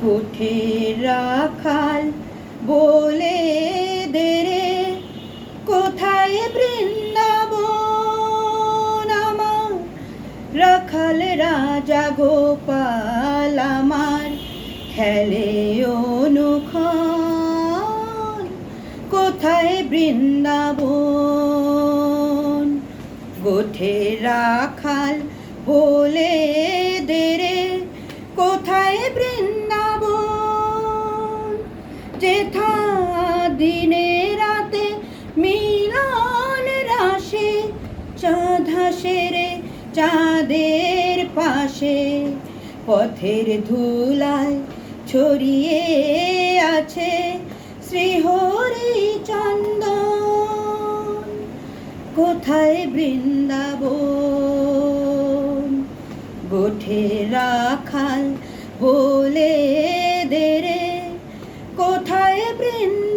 গোঠে রাখাল বলে দে রে, কোথায় বৃন্দাবন আমার? রাখাল রাজা গোপাল আমার খেলে অনুক্ষণ, কোথায় বৃন্দাবন? গোঠে রাখাল বলে দে রে, কোথায় বৃন্দাবন? যেথা দিনে রাতে মিলন রাশে, চাঁদ হাসে রে চাঁদের পাশে, পথের ধুলায় ছড়িয়ে আছে শ্রীহরি চন্দন, কোথায় বৃন্দাবন? গোঠে রাখাল বলে দে রে, কোথায় বৃন্দাবন?